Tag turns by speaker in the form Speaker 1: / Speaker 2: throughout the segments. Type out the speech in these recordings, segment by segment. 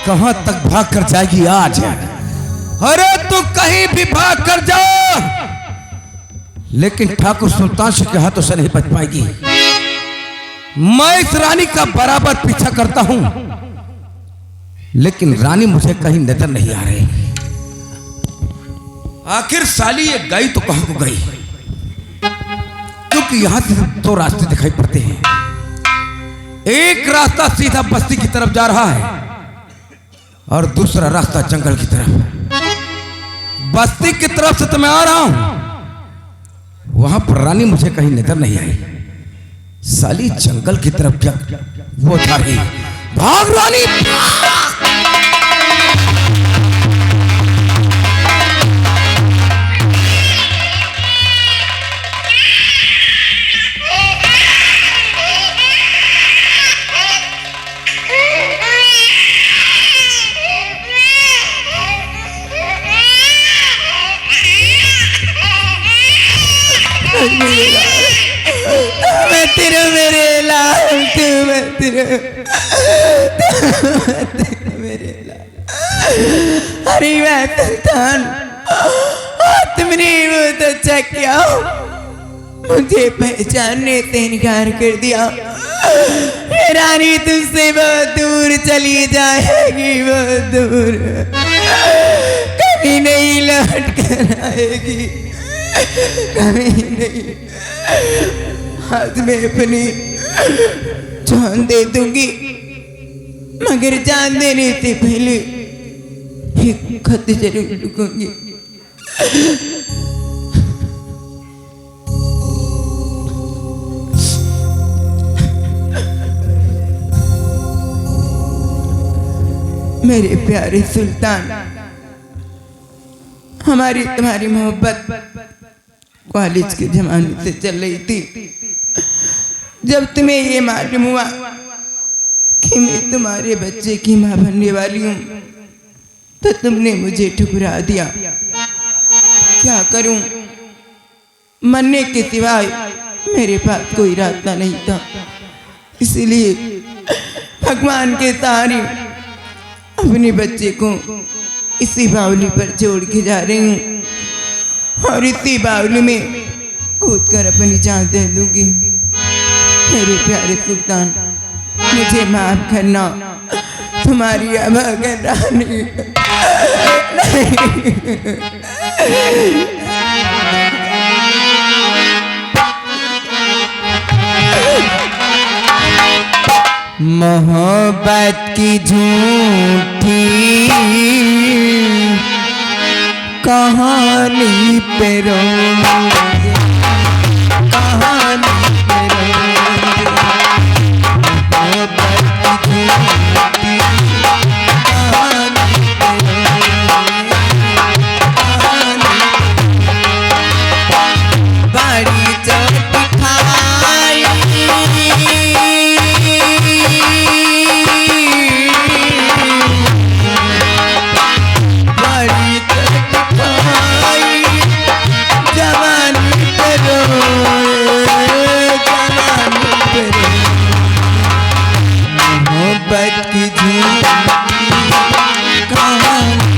Speaker 1: कहां तक भाग कर जाएगी आज? अरे तू कहीं भी भाग कर जा, लेकिन ठाकुर सुल्तान शाह के हाथों से नहीं बच पाएगी। मैं इस रानी का बराबर पीछा करता हूं, लेकिन रानी मुझे कहीं नजर नहीं आ रही। आखिर साली ये गई तो कहां को गई? क्योंकि यहां से दो रास्ते दिखाई पड़ते हैं। एक रास्ता सीधा बस्ती की तरफ जा रहा है और दूसरा रास्ता जंगल की तरफ। बस्ती की तरफ से तो मैं आ रहा हूं, वहां पर रानी मुझे कहीं नजर नहीं आई। साली जंगल की तरफ क्या वो जा रही? भाग रानी,
Speaker 2: मैं तेरे मेरे लाल, तू मैं तेरे मेरे लाल। अरे मैं सुल्तान, तुमने बहुत अच्छा किया, मुझे पहचानने से इनकार कर दिया। रानी तुमसे बहुत दूर चली जाएगी, बहुत दूर, कभी नहीं लौट कर आएगी, कभी नहीं। हाथ में अपनी जान दे दूंगी, मगर जान देने से पहले एक खत जरूर लिखूंगी। मेरे प्यारे सुल्तान, हमारी तुम्हारी मोहब्बत कॉलेज के जमाने से चल रही थी। जब तुम्हें ये मालूम हुआ कि मैं तुम्हारे बच्चे की मां बनने वाली हूँ, तो तुमने मुझे ठुकरा दिया। क्या करूं, मरने के सिवाय मेरे पास कोई रास्ता नहीं था। इसलिए भगवान के सहारे अपने बच्चे को इसी बावली पर छोड़ के जा रही हूँ, और इसी बावली में कूद कर अपनी जान दे दूंगी। मेरे प्यारे सुल्तान, मुझे माफ करना, तुम्हारी अभागन रानी मोहब्बत की झूठी कहानी पे रोएंगे, कहानी पे रोएंगे। मोहब्बत की झूठी कहानी पे रोएंगे, कहानी। बड़ी चोट खाई, बड़ी चोट खाई, जवानी पे रोए, जवानी पे रोए। मोहब्बत की झूठी कहानी,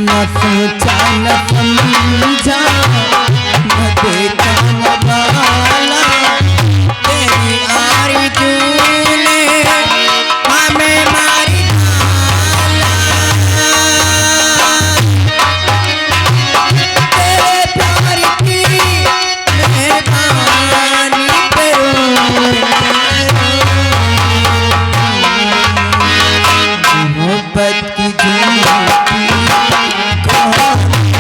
Speaker 2: न सोचा न समझा, न देखा न बाला, तेरी आरज़ू ने हमें मारी डाला। तेरे प्यार की मेहरबानी पे मोहब्बत की झूठी कहानी।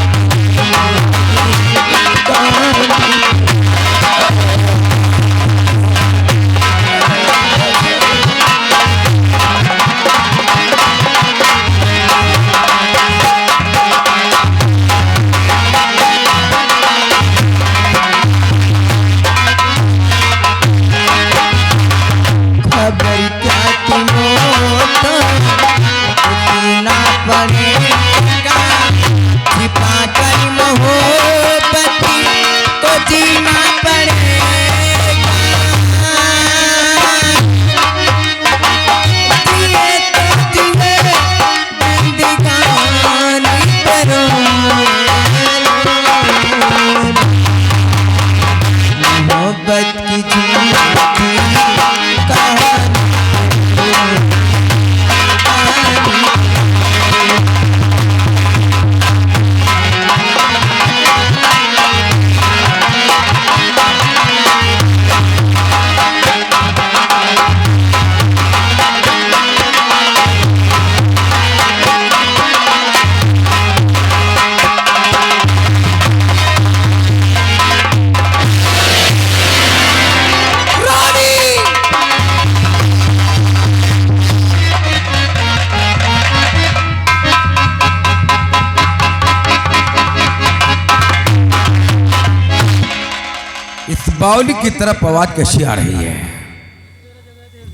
Speaker 1: बावली की तरफ आवाज कैसी आ रही है,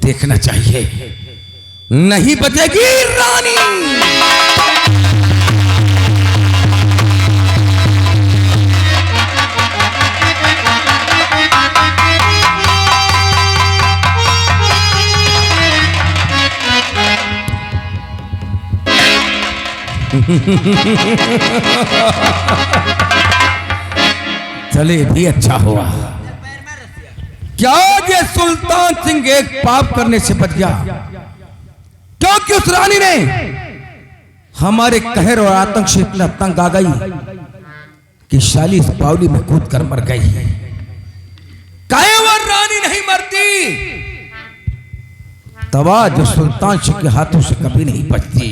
Speaker 1: देखना चाहिए, नहीं बचेगी रानी। चले भी अच्छा हुआ। क्या ये सुल्तान सिंह एक पाप करने से बच गया, क्योंकि उस रानी ने हमारे कहर और आतंक से इतना तंग आ गई कि शाली इस बावली में कूद कर मर गई। कायवर रानी नहीं मरती, तवा जो सुल्तान सिंह के हाथों से कभी नहीं बचती।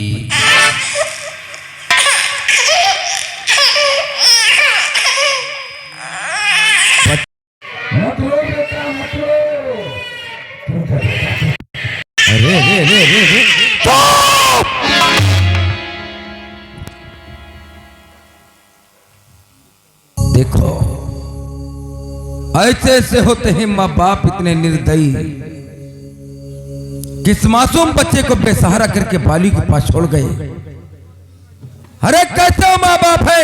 Speaker 1: अरे रे रे रे रे देखो, ऐसे ऐसे होते हैं माँ बाप इतने निर्दयी कि इस मासूम बच्चे को बेसहारा करके बाली के पास छोड़ गए। अरे कैसे माँ बाप है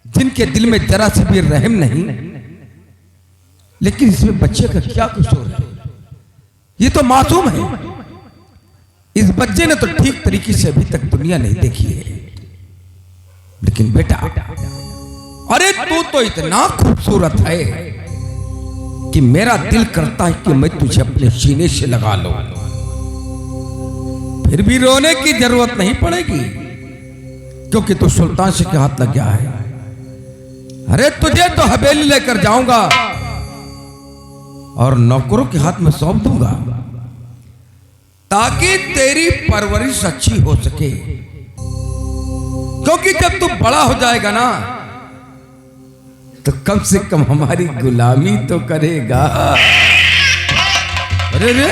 Speaker 1: जिनके दिल में जरा से भी रहम नहीं, लेकिन इसमें बच्चे का क्या कसूर है? ये तो मासूम है। इस बच्चे ने तो ठीक तरीके से अभी तक दुनिया नहीं देखी है। लेकिन बेटा, अरे तू तो इतना खूबसूरत है कि मेरा दिल करता है कि मैं तुझे अपने सीने से लगा लूं। फिर भी रोने की जरूरत नहीं पड़ेगी, क्योंकि तू सुल्तान से के हाथ लग गया है। अरे तुझे तो हवेली लेकर जाऊंगा और नौकरों के हाथ में सौंप दूंगा, ताकि तेरी परवरिश अच्छी हो सके। क्योंकि जब तू बड़ा हो जाएगा ना, तो कम से कम हमारी गुलामी तो करेगा। अरे रे,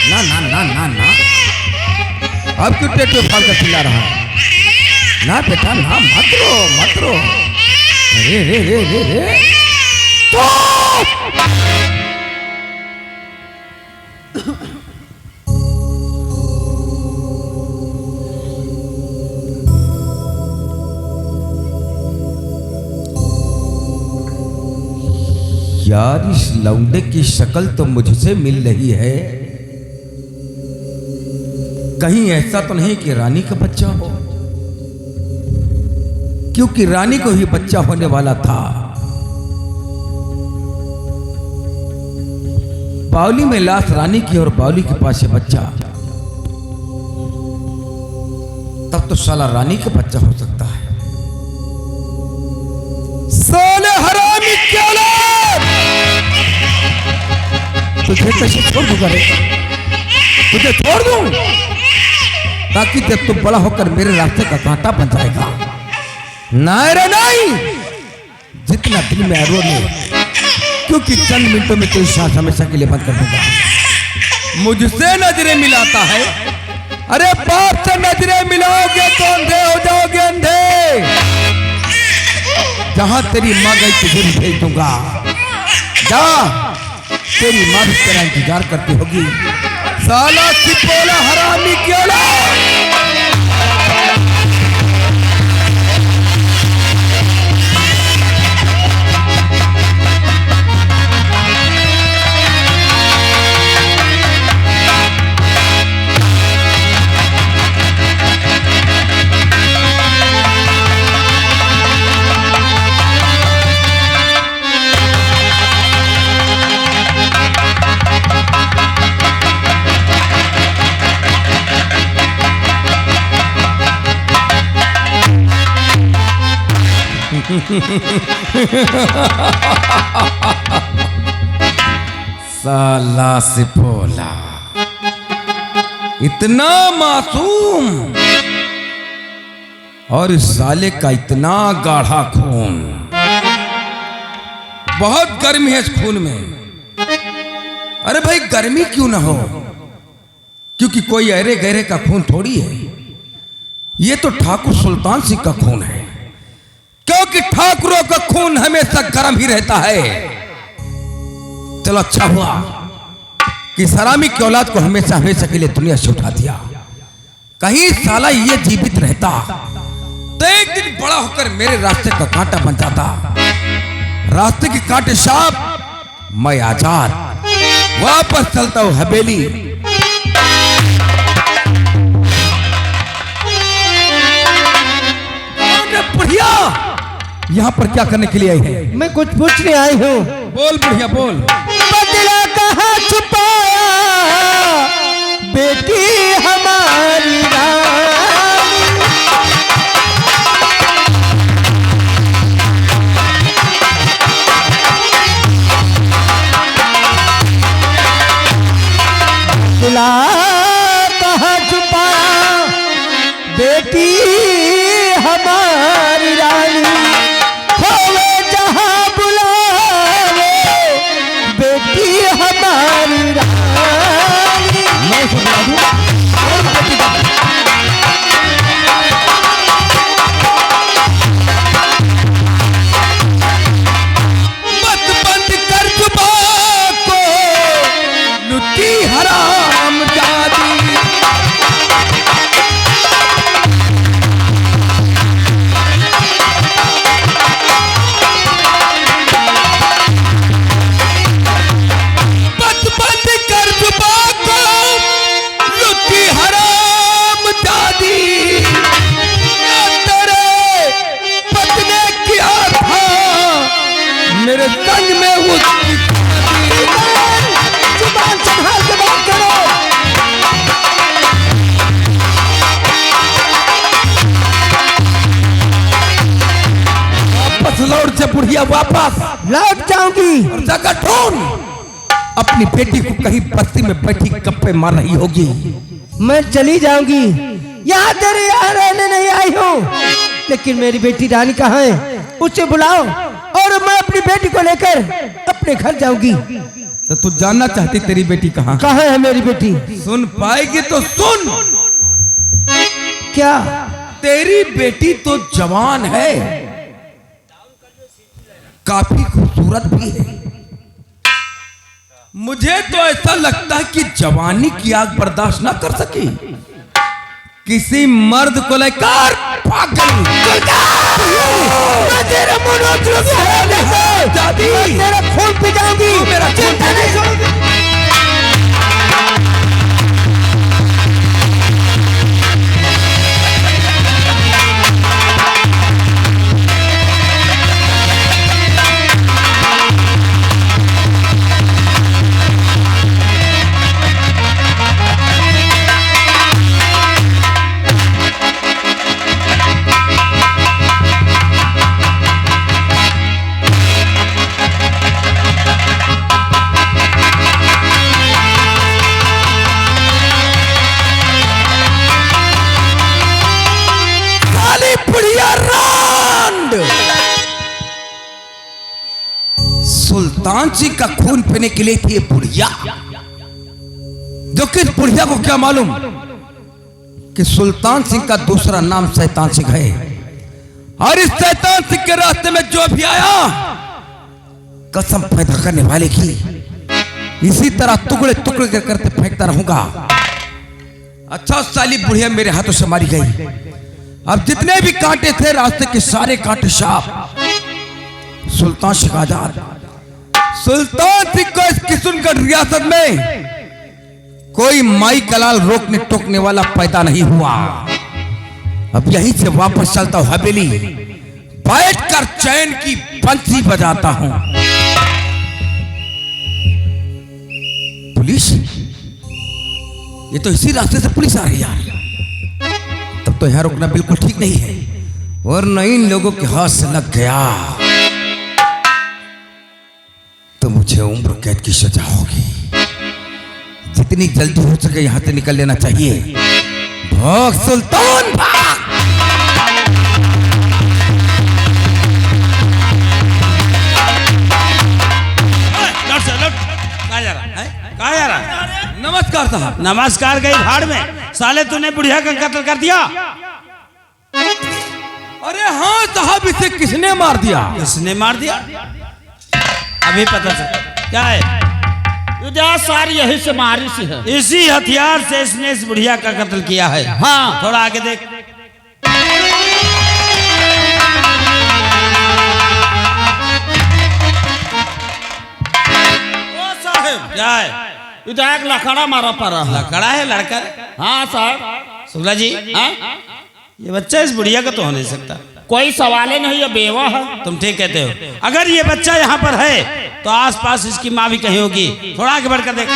Speaker 1: ना ना ना ना ना, अब क्यों टेटो फाड़ कर चिल्ला रहा है? ना बेटा ना, मत रो मत रो। अरे रे रे रे रे, तो यार, इस लौंडे की शक्ल तो मुझसे मिल रही है। कहीं ऐसा तो नहीं कि रानी का बच्चा हो, क्योंकि रानी को ही बच्चा होने वाला था। बावली में लाश रानी की और बावली के पास है बच्चा, तब तो साला रानी का बच्चा हो सकता है। साले हरामी क्या औलाद, तुझे कैसे छोड़ दूंगा रे? तुझे छोड़ दूं ताकि जब तू बड़ा होकर मेरे रास्ते का कांटा बन जाएगा। नहीं रे नहीं, जितना दिल में आरो ले, क्योंकि चंद मिनटों में तेरी सांस हमेशा के लिए बंद कर दूंगा। मुझसे नजरें मिलाता है, अरे बाप से नजरें मिलाओगे तो अंधे हो जाओगे, अंधे। जहां तेरी मां गई तुझे भी भेज दूंगा। जा, तेरी मां भी तेरा इंतजार करती होगी। साला सिपोला हरामी की औलाद। साला सिपोला, इतना मासूम और इस साले का इतना गाढ़ा खून। बहुत गर्मी है इस खून में। अरे भाई, गर्मी क्यों ना हो, क्योंकि कोई अरे गहरे का खून थोड़ी है। ये तो ठाकुर सुल्तान सिंह का खून है, क्योंकि कि ठाकुरों का खून हमेशा गर्म ही रहता है। चलो अच्छा हुआ कि सलामी की औलाद को हमेशा हमेशा के लिए दुनिया से उठा दिया। कहीं साला ये जीवित रहता तो एक दिन बड़ा होकर मेरे रास्ते का कांटा बन जाता। रास्ते के कांटे साफ, मैं आजाद वापस चलता हूं हवेली। बुढ़िया यहाँ पर क्या करने के लिए आई है?
Speaker 3: मैं कुछ पूछने आई हूँ।
Speaker 1: बोल बुढ़िया बोल।
Speaker 3: बदला कहाँ छुपाया बेटी हमारी रानी, बदला कहाँ छुपाया बेटी हमारी रानी, खोवे जहाँ बुलावे बेटी हमारी रानी।
Speaker 1: मैं सुना दूं। मत बंद कर जुबान को, लुटी हराम जादी। मत बंद कर जुबान को, लुटी हराम जादी। तेरे पत्नी किया था मेरे संग में उसकी
Speaker 3: जुबान संभाल के बात करो।
Speaker 1: वापस लौट जा बुढ़िया, वापस
Speaker 3: लौट जाऊंगी।
Speaker 1: और जगह ढूंढ। अपनी बेटी को कहीं बस्ती में बैठी गप्पे मार रही होगी।
Speaker 3: मैं चली जाऊंगी, यहाँ तेरे यहाँ रहने नहीं आई हूँ। लेकिन मेरी बेटी रानी कहाँ है? उसे बुलाओ और मैं अपनी बेटी को लेकर अपने घर जाऊंगी।
Speaker 1: तो तू जानना चाहती तेरी बेटी कहाँ?
Speaker 3: कहाँ है मेरी बेटी?
Speaker 1: सुन पाएगी तो सुन।
Speaker 3: क्या?
Speaker 1: तेरी बेटी तो जवान है, काफी खूबसूरत भी है। मुझे तो ऐसा लगता है कि जवानी की आग बर्दाश्त ना कर सकी, किसी मर्द को लेकर भाग गई।
Speaker 3: मैं तेरे मनोज
Speaker 1: दादी
Speaker 3: तेरा खून पी जाऊंगी।
Speaker 1: मेरा खून पी
Speaker 3: नहीं छोड़ूंगी।
Speaker 1: सुल्तान जी का खून पीने के लिए थी ये बुढ़िया। जो कि बुढ़िया को क्या मालूम कि सुल्तान सिंह का दूसरा नाम शैतान सिंह है। और इस शैतान सिंह के रास्ते में जो भी आया कसम पैदा करने वाले की इसी तरह टुकड़े टुकड़े करते फेंकता रहूंगा। अच्छा साली बुढ़िया मेरे हाथों से मारी गई। अब जितने भी कांटे थे रास्ते के सारे कांटे साफ। सुल्तान सिंह आजाद। सुल्तान सिंह को इस किशनगढ़ रियासत में कोई माई कलाल रोकने टोकने वाला पैदा नहीं हुआ। अब यहीं से वापस चलता हूं हवेली, बैठकर चैन की बंसी बजाता हूं। पुलिस, ये तो इसी रास्ते से पुलिस आ रही है यार। तब तो यहां रुकना बिल्कुल ठीक नहीं है, वरना इन लोगों के हाथ से लग गया तो मुझे उम्र कैद की सजा होगी। जितनी जल्दी हो सके यहां से निकल लेना चाहिए। भाग सुल्तान भाग।
Speaker 4: कहाँ जा रहा है?
Speaker 1: नमस्कार साहब।
Speaker 4: नमस्कार गई भाड़ में। साले तूने बुढ़िया का कत्ल कर दिया।
Speaker 1: अरे हाँ साहब, इसे किसने मार दिया?
Speaker 4: किसने मार दिया? अभी पता चला क्या है?
Speaker 5: सार यही से मारी सी है।
Speaker 4: इसी हथियार से इसने इस बुढ़िया का कत्ल किया है।
Speaker 5: हाँ
Speaker 4: थोड़ा आगे देख।
Speaker 5: ओ साहब,
Speaker 4: क्या है?
Speaker 5: इधर एक लकड़ा मारा पड़ा है।
Speaker 4: लकड़ा है लड़का?
Speaker 5: हाँ साहब।
Speaker 4: शुक्ला जी,
Speaker 5: हाँ?
Speaker 4: ये बच्चा इस बुढ़िया का तो हो नहीं सकता।
Speaker 5: कोई सवाल ही नहीं, ये बेवा है।
Speaker 4: तुम ठीक कहते हो। अगर ये बच्चा यहाँ पर है तो आसपास इसकी माँ भी कहीं होगी। थोड़ा आगे बढ़कर देख।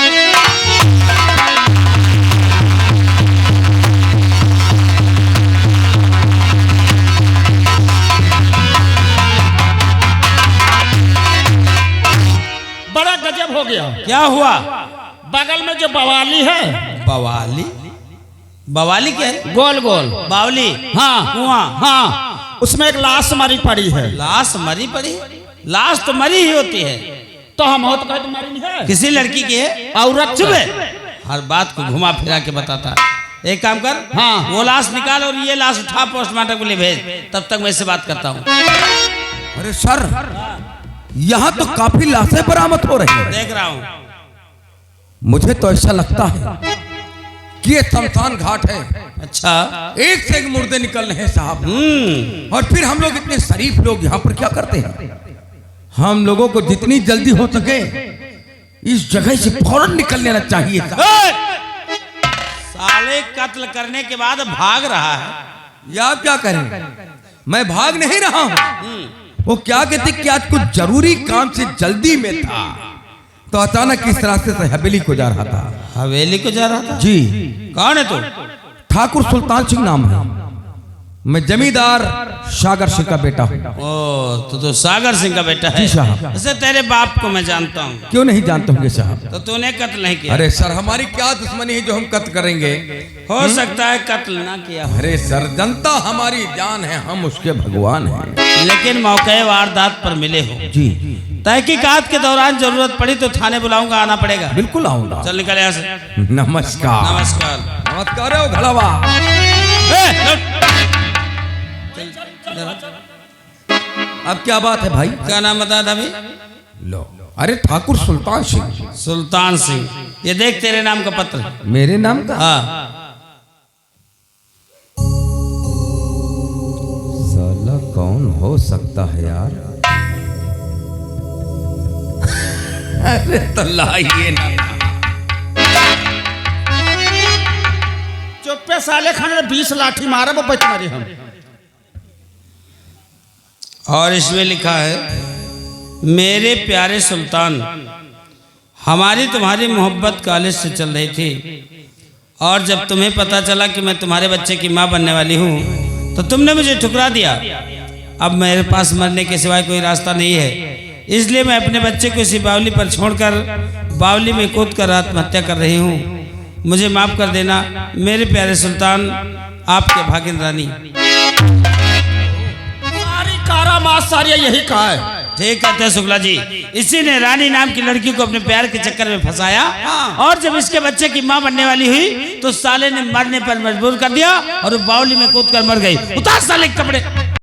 Speaker 5: बड़ा गजब हो गया।
Speaker 4: क्या हुआ?
Speaker 5: बगल में जो बवाली है,
Speaker 4: बवाली? बवाली क्या है?
Speaker 5: गोल गोल
Speaker 4: बावली?
Speaker 5: हाँ
Speaker 4: कुआं?
Speaker 5: हाँ, उसमें एक लाश मरी पड़ी है।
Speaker 4: लाश मरी पड़ी? लाश तो मरी ही होती है।
Speaker 5: तो हम हो तो कहे तुम्हारी नहीं है।
Speaker 4: किसी लड़की की है?
Speaker 5: औरत
Speaker 4: चुप
Speaker 5: है।
Speaker 4: है। हर बात को घुमा फिरा के बताता है। एक काम कर,
Speaker 5: हाँ।
Speaker 4: वो लाश निकाल और ये लाश उठा पोस्टमार्टम के लिए भेज। तब तक मैं इससे बात करता हूँ।
Speaker 1: अरे सर, यहाँ तो काफी लाशें बरामद हो रही हैं।
Speaker 4: देख रहा हूँ।
Speaker 1: मुझे तो ऐसा लगता है कि ये शमशान घाट है।
Speaker 4: अच्छा।
Speaker 1: एक से एक मुर्दे निकल रहे हैं साहब। और फिर हम लोग इतने शरीफ लोग यहाँ पर क्या करते हैं? हम लोगों को जितनी जल्दी हो सके इस जगह से फौरन निकल लेना चाहिए था।
Speaker 4: साले कत्ल करने के बाद भाग रहा है।
Speaker 1: या क्या करें? मैं भाग नहीं रहा हूँ। वो क्या कहते कि आज कुछ जरूरी काम से जल्दी में था, तो अचानक इस रास्ते से हवेली को जा रहा था।
Speaker 4: हवेली को जा रहा था?
Speaker 1: जी।
Speaker 4: कौन है तू?
Speaker 1: ठाकुर सुल्तान सिंह नाम है। मैं जमींदार सागर सिंह का बेटा हूँ।
Speaker 4: ओ, तो सागर सिंह का बेटा है।
Speaker 1: जी साहब।
Speaker 4: वैसे तेरे बाप को मैं जानता हूँ।
Speaker 1: क्यों नहीं जानते होंगे साहब?
Speaker 4: तो तूने कत्ल नहीं किया?
Speaker 1: अरे सर, हमारी क्या दुश्मनी है जो हम कत्ल करेंगे?
Speaker 4: हो सकता है कत्ल ना किया हो।
Speaker 1: अरे सर, जनता हमारी जान है, हम उसके भगवान हैं।
Speaker 4: लेकिन मौके वारदात पर मिले हो।
Speaker 1: जी।
Speaker 4: तहकीकात के दौरान जरूरत पड़ी तो थाने बुलाऊंगा, आना पड़ेगा।
Speaker 1: बिल्कुल आऊंगा।
Speaker 4: चल निकल यहाँ से।
Speaker 1: नमस्कार।
Speaker 4: नमस्कार।
Speaker 1: नमस्कार हो घड़वा। अब क्या बात है भाई?
Speaker 4: क्या नाम बता था अभी?
Speaker 1: लो, अरे ठाकुर सुल्तान सिंह।
Speaker 4: सुल्तान सिंह। ये देख तेरे नाम का पत्र।
Speaker 1: मेरे नाम का?
Speaker 4: हाँ।
Speaker 1: साला कौन हो सकता है यार? अरे तो लाइए ना।
Speaker 5: चुप्पे साले खाने 20 लाठी मारे वो बच मारे हम।
Speaker 4: और इसमें लिखा है, मेरे प्यारे सुल्तान, हमारी तुम्हारी मोहब्बत कॉलेज से चल रही थी, और जब तुम्हें पता चला कि मैं तुम्हारे बच्चे की माँ बनने वाली हूँ तो तुमने मुझे ठुकरा दिया। अब मेरे पास मरने के सिवाय कोई रास्ता नहीं है, इसलिए मैं अपने बच्चे को इसी बावली पर छोड़कर बावली में कूद कर आत्महत्या कर रही हूँ। मुझे माफ कर देना मेरे प्यारे सुल्तान, आपके भागिन रानी।
Speaker 5: सारी कारा मास सारी यही कहा है।
Speaker 4: ठीक कहते हैं शुक्ला जी। इसी ने रानी नाम की लड़की को अपने प्यार के चक्कर में फंसाया, और जब इसके बच्चे की मां बनने वाली हुई तो साले ने मरने पर मजबूर कर दिया और वो बावली में कूद कर मर गई। उतार साले के कपड़े।